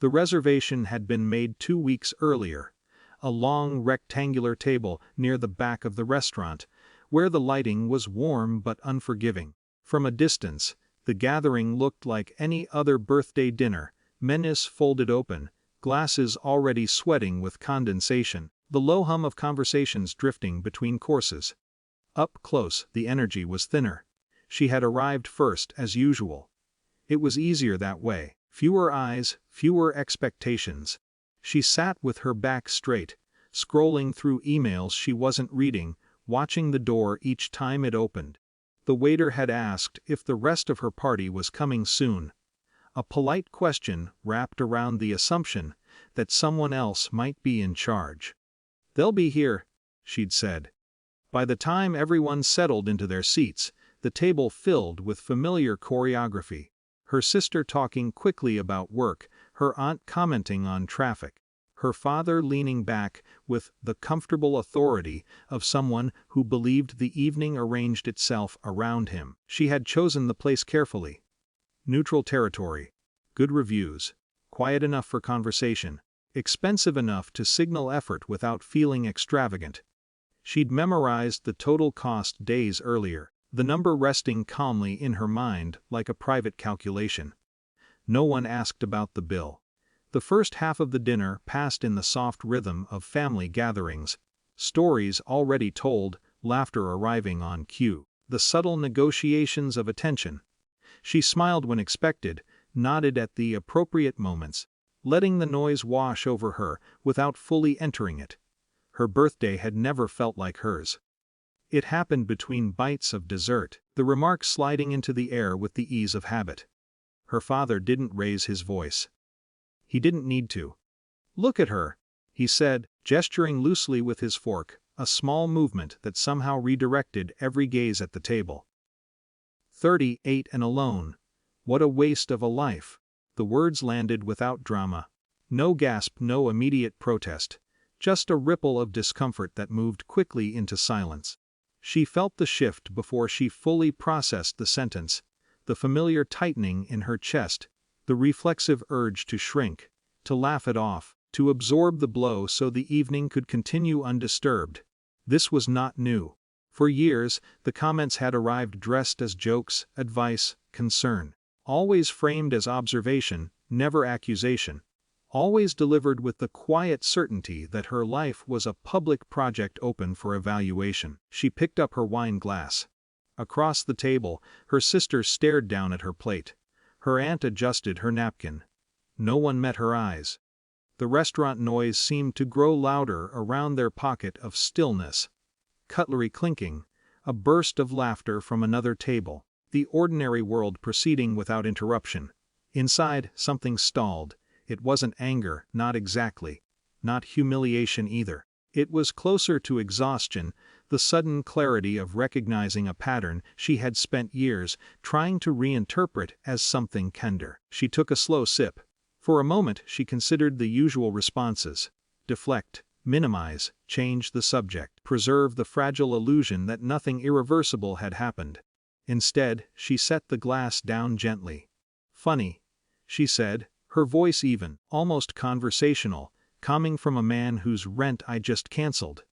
The reservation had been made 2 weeks earlier. A long rectangular table near the back of the restaurant, where the lighting was warm but unforgiving. From a distance, the gathering looked like any other birthday dinner, menus folded open, glasses already sweating with condensation, the low hum of conversations drifting between courses. Up close, the energy was thinner. She had arrived first, as usual. It was easier that way, fewer eyes, fewer expectations. She sat with her back straight, scrolling through emails she wasn't reading, watching the door each time it opened. The waiter had asked if the rest of her party was coming soon. A polite question wrapped around the assumption that someone else might be in charge. "They'll be here," she'd said. By the time everyone settled into their seats, the table filled with familiar choreography. Her sister talking quickly about work, her aunt commenting on traffic, her father leaning back with the comfortable authority of someone who believed the evening arranged itself around him. She had chosen the place carefully. Neutral territory, good reviews, quiet enough for conversation, expensive enough to signal effort without feeling extravagant. She'd memorized the total cost days earlier, the number resting calmly in her mind like a private calculation. No one asked about the bill. The first half of the dinner passed in the soft rhythm of family gatherings, stories already told, laughter arriving on cue, the subtle negotiations of attention. She smiled when expected, nodded at the appropriate moments, letting the noise wash over her without fully entering it. Her birthday had never felt like hers. It happened between bites of dessert, the remark sliding into the air with the ease of habit. Her father didn't raise his voice. He didn't need to. "Look at her," he said, gesturing loosely with his fork, a small movement that somehow redirected every gaze at the table. 38 and alone. What a waste of a life. The words landed without drama. No gasp, no immediate protest. Just a ripple of discomfort that moved quickly into silence. She felt the shift before she fully processed the sentence, the familiar tightening in her chest, the reflexive urge to shrink, to laugh it off, to absorb the blow so the evening could continue undisturbed. This was not new. For years, the comments had arrived dressed as jokes, advice, concern. Always framed as observation, never accusation. Always delivered with the quiet certainty that her life was a public project open for evaluation. She picked up her wine glass. Across the table, her sister stared down at her plate. Her aunt adjusted her napkin. No one met her eyes. The restaurant noise seemed to grow louder around their pocket of stillness. Cutlery clinking, a burst of laughter from another table, the ordinary world proceeding without interruption. Inside, something stalled. It wasn't anger, not exactly. Not humiliation either. It was closer to exhaustion, the sudden clarity of recognizing a pattern she had spent years trying to reinterpret as something kinder. She took a slow sip. For a moment she considered the usual responses. Deflect, minimize, change the subject, preserve the fragile illusion that nothing irreversible had happened. Instead, she set the glass down gently. "Funny," she said, her voice even, almost conversational, coming from a man whose rent I just canceled.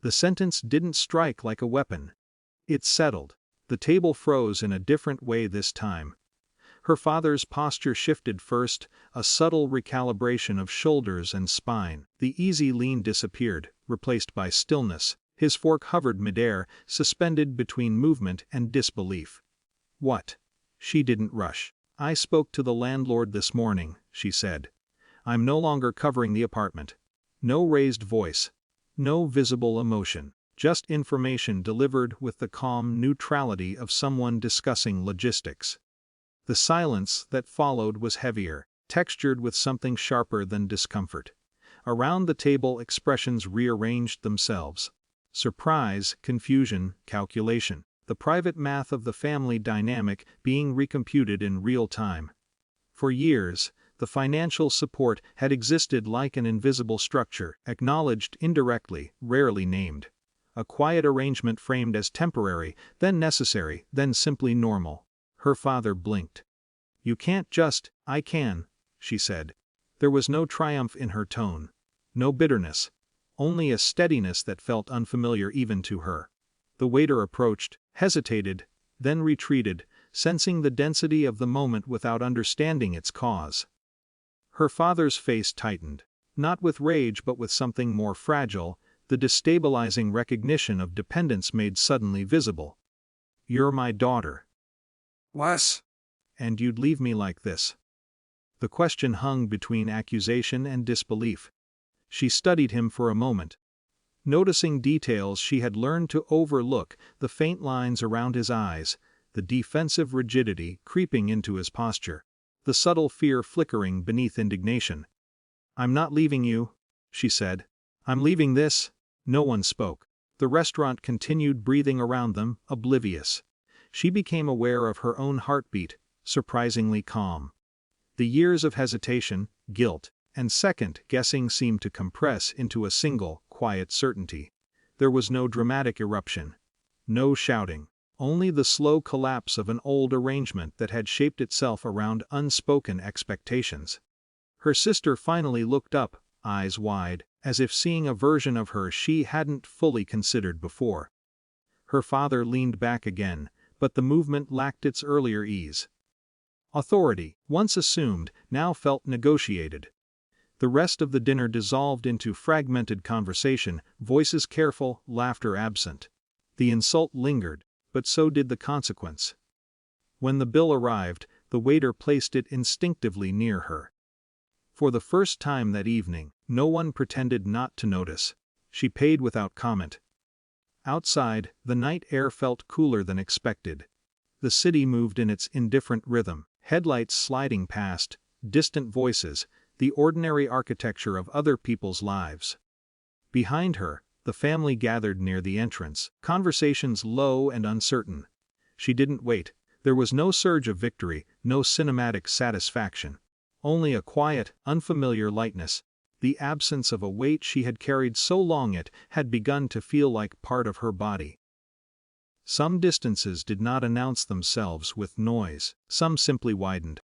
The sentence didn't strike like a weapon. It settled. The table froze in a different way this time. Her father's posture shifted first, a subtle recalibration of shoulders and spine. The easy lean disappeared, replaced by stillness. His fork hovered midair, suspended between movement and disbelief. "What?" She didn't rush. "I spoke to the landlord this morning," she said. "I'm no longer covering the apartment." No raised voice. No visible emotion. Just information delivered with the calm neutrality of someone discussing logistics. The silence that followed was heavier, textured with something sharper than discomfort. Around the table expressions rearranged themselves. Surprise, confusion, calculation. The private math of the family dynamic being recomputed in real time. For years, the financial support had existed like an invisible structure, acknowledged indirectly, rarely named. A quiet arrangement framed as temporary, then necessary, then simply normal. Her father blinked. "You can't just." "I can," she said. There was no triumph in her tone, no bitterness, only a steadiness that felt unfamiliar even to her. The waiter approached, hesitated, then retreated, sensing the density of the moment without understanding its cause. Her father's face tightened, not with rage but with something more fragile, the destabilizing recognition of dependence made suddenly visible. "You're my daughter. Wes? And you'd leave me like this?" The question hung between accusation and disbelief. She studied him for a moment, noticing details she had learned to overlook, the faint lines around his eyes, the defensive rigidity creeping into his posture, the subtle fear flickering beneath indignation. "I'm not leaving you," she said. "I'm leaving this." No one spoke. The restaurant continued breathing around them, oblivious. She became aware of her own heartbeat, surprisingly calm. The years of hesitation, guilt, and second-guessing seemed to compress into a single, quiet certainty. There was no dramatic eruption, no shouting, only the slow collapse of an old arrangement that had shaped itself around unspoken expectations. Her sister finally looked up, eyes wide, as if seeing a version of her she hadn't fully considered before. Her father leaned back again, but the movement lacked its earlier ease. Authority, once assumed, now felt negotiated. The rest of the dinner dissolved into fragmented conversation, voices careful, laughter absent. The insult lingered, but so did the consequence. When the bill arrived, the waiter placed it instinctively near her. For the first time that evening, no one pretended not to notice. She paid without comment. Outside, the night air felt cooler than expected. The city moved in its indifferent rhythm, headlights sliding past, distant voices, the ordinary architecture of other people's lives. Behind her, the family gathered near the entrance, conversations low and uncertain. She didn't wait. There was no surge of victory, no cinematic satisfaction. Only a quiet, unfamiliar lightness, the absence of a weight she had carried so long it had begun to feel like part of her body. Some distances did not announce themselves with noise, some simply widened.